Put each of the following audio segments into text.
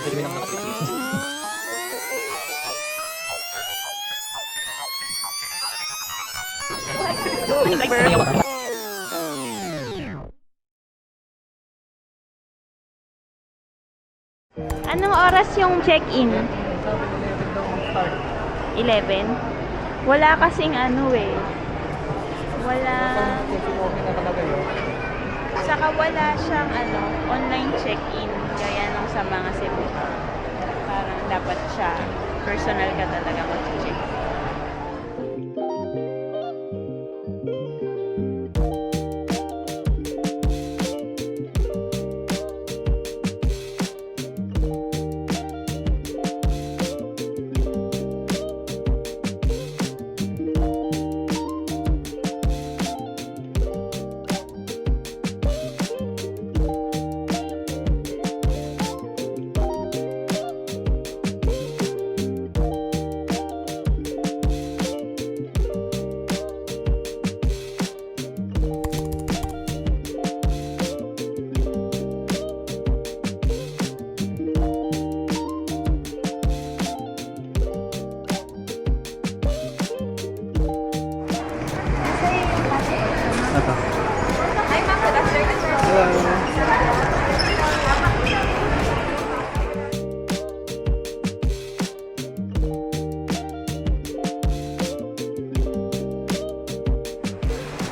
Pwede lang nakapit. Anong oras yung check-in? 11? Wala kasing ano eh. Wala. Saka wala siyang ano, online check-in. Gaya nung sa mga Cebu. Parang dapat siya, personal ka talaga mag-check.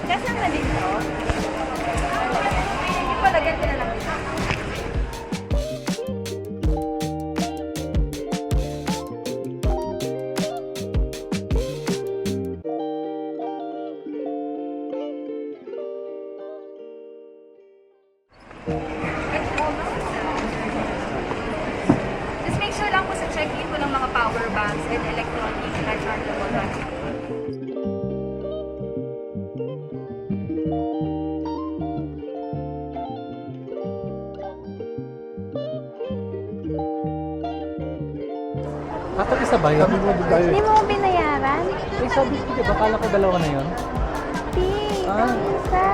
Kasama na dito? Hindi pala, ganito na lang dito. Just make sure lang po sa check-in po ng mga power banks and electronic rechargeable battery. Kapag isa ba yun? Hindi mo binayaran? Eh, sabi ko, diba? Kala ko dalawa na yun. Di, isa.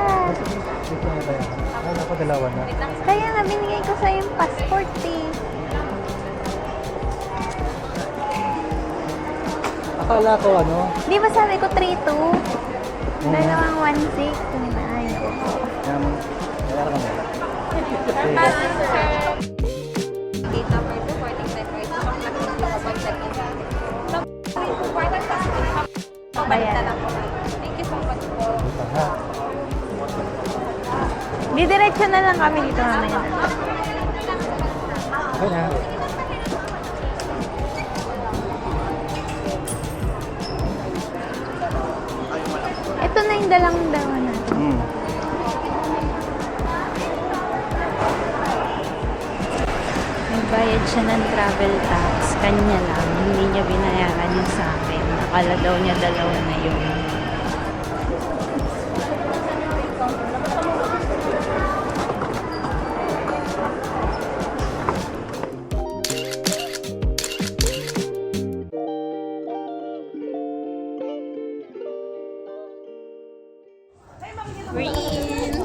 Dito na ba yan? Kala ko dalawa na. Kaya nga binigay ko sa yung passport eh. Akala ko ano? Di ba sabi ko 3-2? Dalawang 1-6. Ay, oo. Kaya ka na. Data for supporting network. Kapag check-in sa atin. Important kasi Bayan. lang po. Thank you so much po. Dito ha. Didiretso na lang kami dito mamaya. Okay na. Ito na yung dalang dalawa natin. Nagbayad siya ng travel tax. Kanya lang. Hindi niya binayaran yung sa akin. Akala daw niya dalawa na yun. We're in.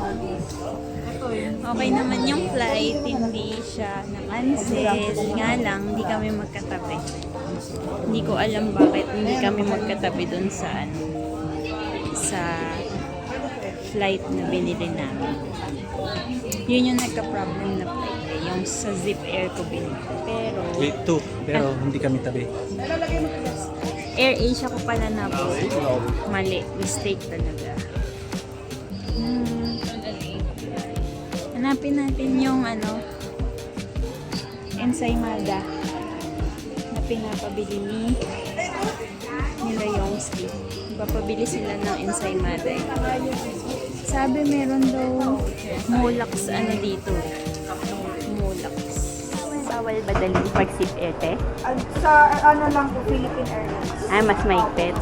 Okay naman yung flight, hindi siya na-cancel. Nga lang, hindi kami magkatabi. Hindi ko alam bakit hindi kami magkatabi dun sa sa flight na binili namin. Yun yung nagka-problem na flight eh. Yung sa Zip Air ko binili. Pero, Wait, 2. Pero hindi kami tabi. Air Asia ko pala na po. Mali. Mistake talaga. Hanapin natin yung ano, ensaymada na pinapabili nila yung sleep. Papabili sila ng ensaymada eh. Sabi meron daw mulax ano dito. Mulax. Bawal ba dalhin pag Zip Air te? Sa ano lang po, Philippine Airlines. Ay, mas maigpit.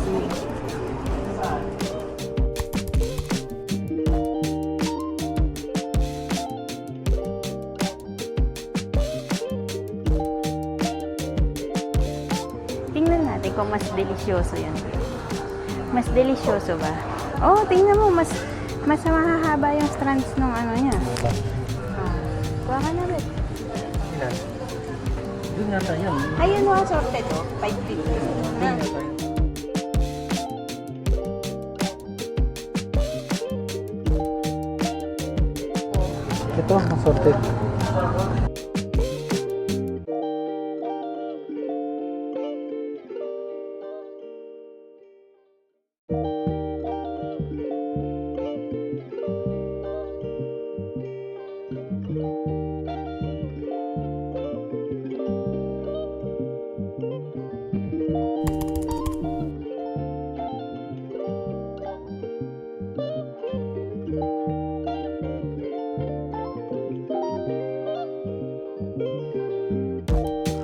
Tingnan natin kung mas delisyoso yan. Mas delisyoso ba? Oh, tingnan mo, mas mahahaba yung strands ng ano niya. Kuha ka na rin. Ilan? Doon nga tayo. Ayun mo, sorted oh. 550. Ah. Ito, assorted.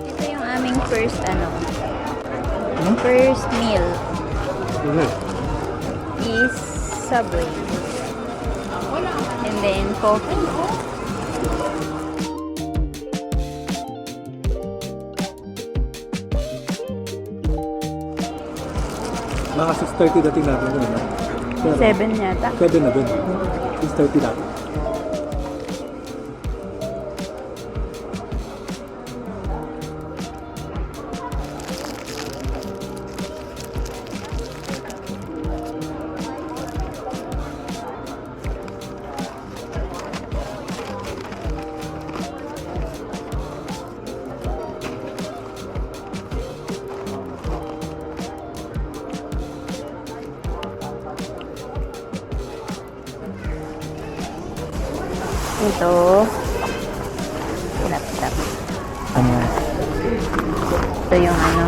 Ito yung aming first first meal Good. is Subway. And then coffee. Mga 6:30 dating natin doon, no? Pero, 7 yata. 7 na doon. 6:30 natin. Ito. Laptop. Ano? Ito yung ano.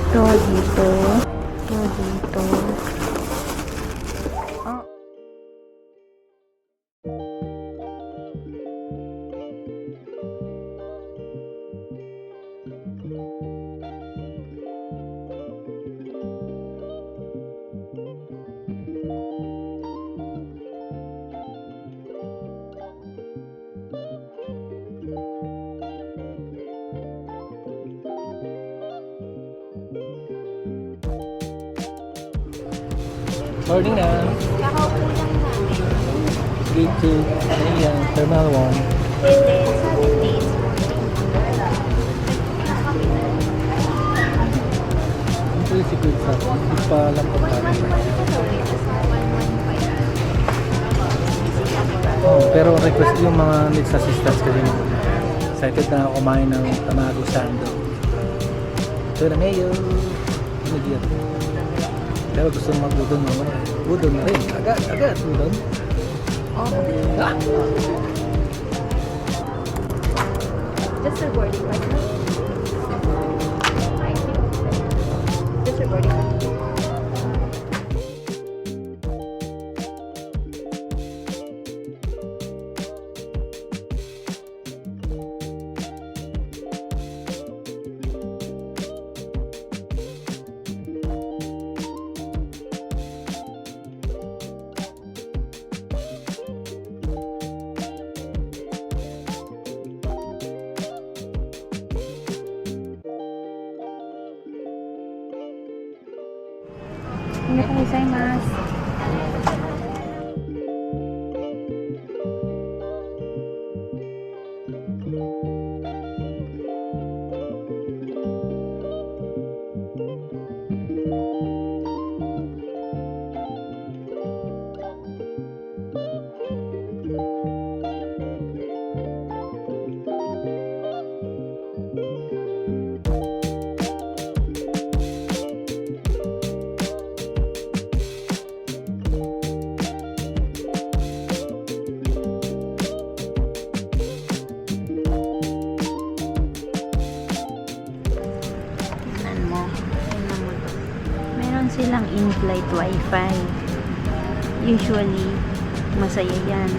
Ito dito. Ito dito. Oh. Morning na. Kakaupo lang namin. 3 to Ayan, Terminal 1. And then 7 days. Ito yung secret sa hindi pa lang po tayo. Oh, pero request yung mga needs assistance kasi excited na ako kumain ng tamago sando. Ito na mayo. Nagyan. Pero gusto mo mag-udon mo. Udon na rin. Agad. Udon. Oh. Ah! Just a boarding pass. Just a boarding pass. Gozaimasu. Silang in-flight wifi. Usually, masaya yan.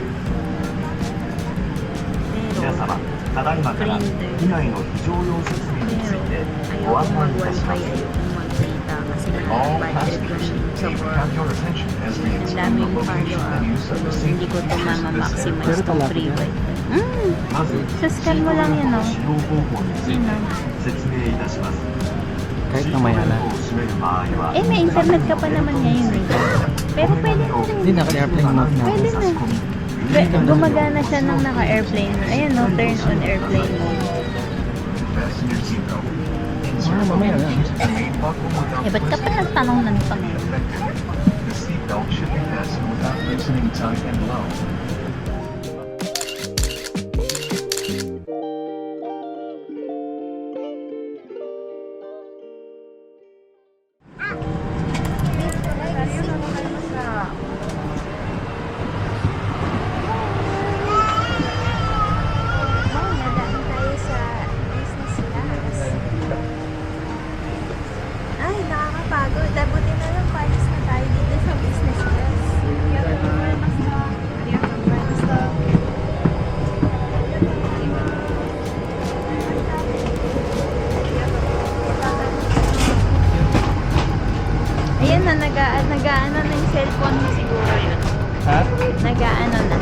Pero, ただいまから機内の非常用設備についてご案内いたします。 mag-data kasi All budget passengers, yung please sobrang have your attention as we ang explain the daming location and use of the hindi ko safety ito features of this mama-maximize Pero itong talapit free yan. wifi. まず、 Sa scan mo lang yan, 使用方法について説明いたします。 Kahit mamaya na. シートベルトを締める場合は Eh, may internet ka pa naman ngayon eh. Pero pwede mo Hindi, naka-airplane mode na. Pwede na. Gumagana siya ng naka-airplane mode. Ayan no, turn on airplane mode. Mamaya na. Eh, ba't ka pa nagtanong ng tanong? The seatbelt should be fastened without loosening tight and low. Nadaan tayo sa business class. Ay, nakakapagod. Buti na lang palis na tayo dito sa business class. Ayan na, nag-aano na yung cellphone mo siguro yun. Ha? Nag-aano na.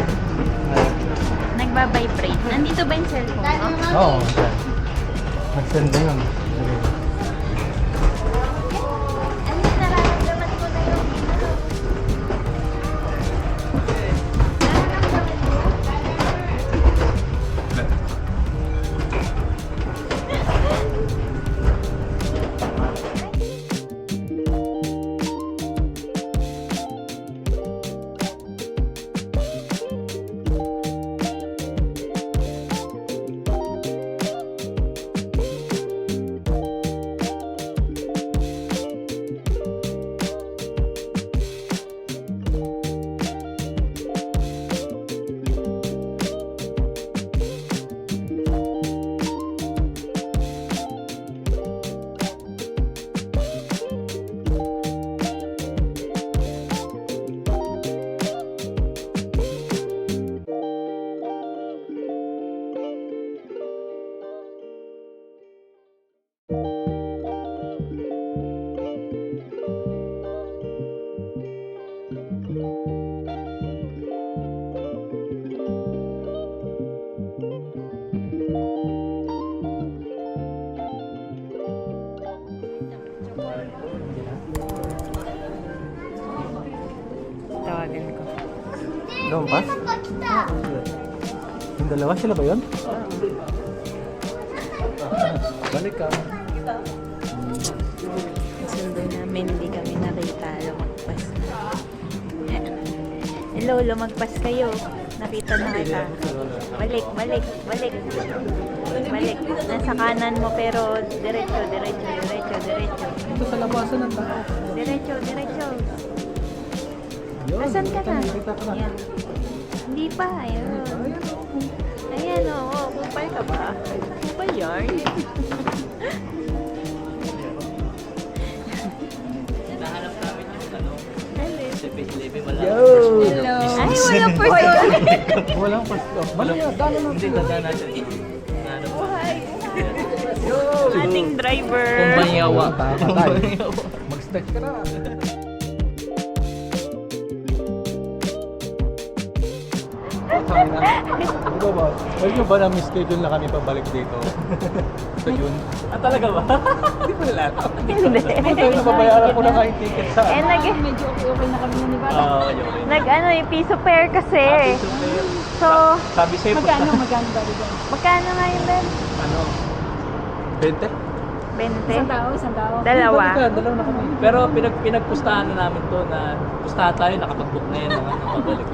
Nagba-vibrate. Nandito ba yung cellphone mo? Oo. Nag-send na yun. Ano yung nararamdaman ko na yung tawagan ko. Lumpas? Yung dalawa, sila ba yun? Balik ka. Sundo namin, hindi kami nakita. Lumagpas na. Hello, lumagpas kayo. Nakita na kita. Balik, balik, balik. Balik. Nasa kanan mo pero diretso, diretso, diretso, diretso. Ito sa labasan ng tao. Diretso, diretso. Yun, Nasaan ka na? nakita ko na. Ayan. Hindi pa, ayun. Ayan, oo. Kupal ka ba? Kupal yarn. Yo! Ay, walang person. Walang pasto. Malaya, dalo na. Hindi, dadaan natin. Buhay. Ating driver. Kumbayawa. Mag-start ka na. Ito ba? Pwede nyo ba na schedule na kami pabalik dito? Sa June? Talaga ba? Hindi ko nila alam. Hindi. Ito, nababayaran ko na nga yung ticket sa... Eh, Medyo okay na kami ni Bata. Oo, yun. ano, yung piso pair kasi. So, Sabi sa'yo, Magkano ba rin? magkano nga yun, Ben? Ano? 20? 20? Isang tao. Dalawa. Dalawa na kami. pero pinagpustahan na namin to na pustahan tayo, nakapag-book na yan ng pabalik.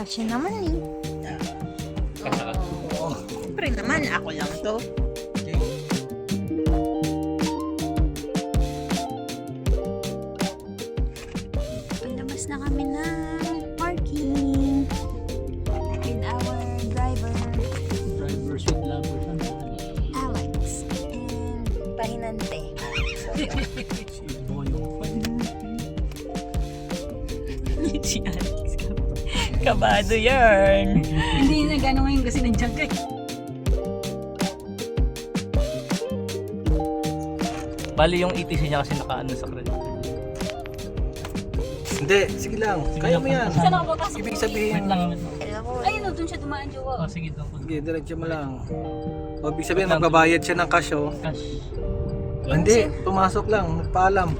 Kasya naman eh. Siyempre naman, ako lang to. Palabas na kami ng parking with our driver, Driver, sweet lover. Alex, and Pahinante. Si Alex, kabado yarn. Hindi na gano'n ngayon kasi nandiyan ka. Bali yung ETC niya kasi nakaano sa credit card. Hindi, sige lang. Kaya mo yan. Saan ako papasok? Ibig Wait sabihin, lang. Wait lang. Ayun o, doon siya dumaan, Jowa. Oh, sige doon. sige, diretso mo lang. O, ibig sabihin, magbabayad siya ng cash, oh. Cash. Hindi, pumasok lang, magpaalam.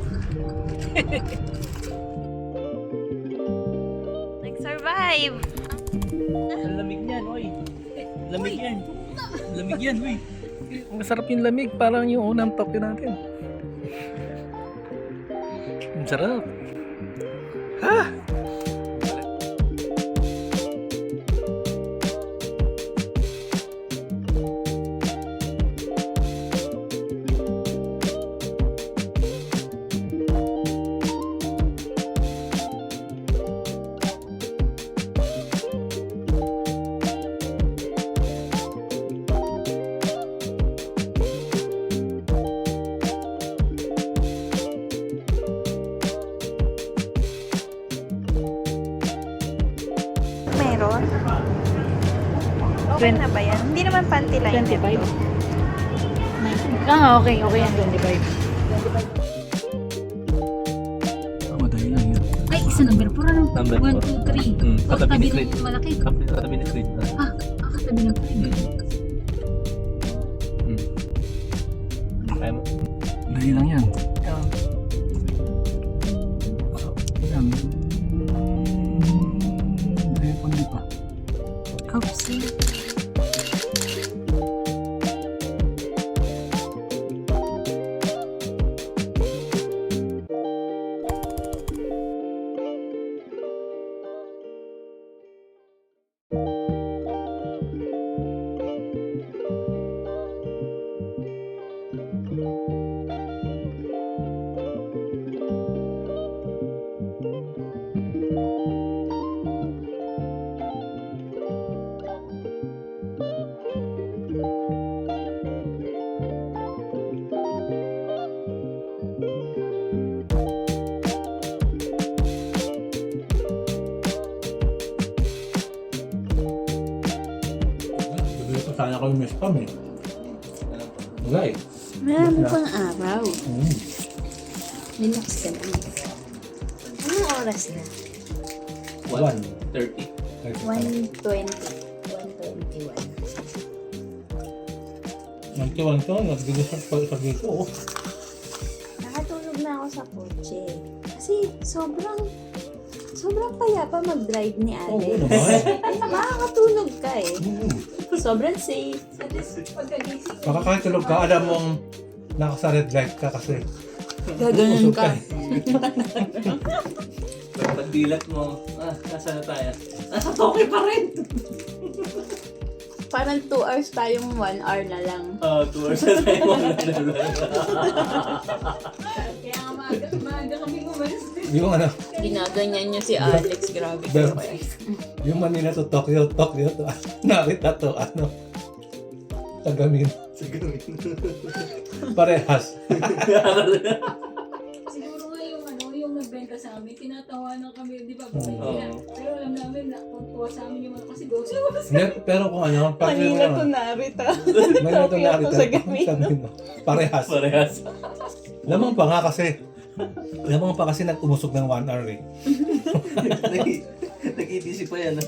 Nag-survive. Ang lamig niyan, oy. Lamig yan. Lamig yan, oy. Masarap yung lamig, parang yung unang Tokyo natin. Ang sarap. Ha? Meron? Okay na ba yan? Hindi naman panty line. 25? Ah, okay. Okay yan, 25. Madali lang yun. Ay, isa number 4 ano? Number 1, 2, 3. Katabi ni Katabi Creed. ng malaki. Katabi ni Creed. Ah, katabi ng Creed. Kaya mo? Madali lang yan. Yan. Madali pang di pa. Oopsie. Sana kami miss kami. Wala eh. Marami pang araw. Relax ka lang. Anong oras na? 1:30. 1:20. 1:21. Nagtiwan to, nagbigas sa dito. Oh. Nakatulog na ako sa kotse. Kasi sobrang payapa mag-drive ni Oo Alex. naman. Makakatulog ka eh. Sobrang safe. Makakatulog ka, alam mong nakasa red light ka kasi Gaganon ka. Pagdilat mo, nasa na tayo? Nasa Tokyo pa rin! Parang 2 hours tayong 1 hour na lang. 2 hours na tayo mo. Kaya nga maaga kami umalis. yung ano, Ginaganyan niya si Alex. Grabe Pero- ko kaya. yung Manila to Tokyo to Narita to Tagamin. Parehas. Siguro nga yung nagbenta sa amin, tinatawanan kami, di ba? Oo. Pero alam namin na tuwa sa amin yung mga kasi 12 oras. Hindi, pero kung ano, pag Manila to Narita. Manila to Tokyo to Narita. sa Gamino. Gamino. Parehas. Parehas. Lamang pa nga kasi. Lamang pa kasi nag-umusog ng 1 hour eh. Nag-ETC pa yan.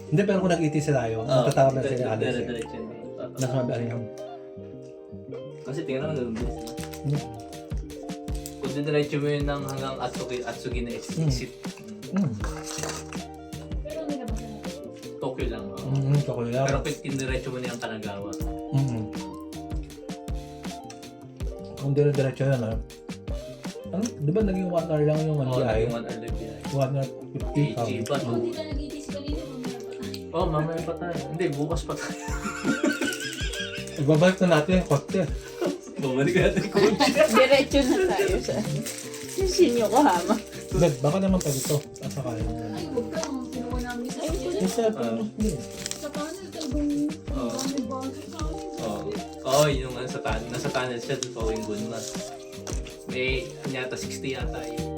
Hindi, pero kung nag-ETC tayo, matatawag na sila Alex eh. Diretso na. Nasa mabihan yung... Kasi tingnan mo, ganun bilis. Kung diretso mo yun ng hanggang Atsugi na exit. Pero may nabasan na ito. Tokyo lang. Tokyo lang. Pero pag tindiretso mo na yung Kanagawa. Kung dire-diretso yan ano, di ba naging 1 hour lang yung Oo, biyahe? yung 1 hour lang biyahe. 1 hour 50. Cheap pa. Kung hindi na nag-itis kanina, mamaya Oh, mamaya pa tayo. Hindi, bukas pa tayo. Ibabalik na natin yung kotse. Bumalik natin yung kotse. Diretso na tayo sa Sinyo Kohama. Dad, baka naman pa dito. Asa kaya. Ay, huwag ka. Kinuha namin sa Yung cellphone mo. Hindi. sa panel. Talagang Oo. bagay sa akin. Oo, yung nasa tunnel siya doon pa yung Gunma. May, yata 60 yata yun.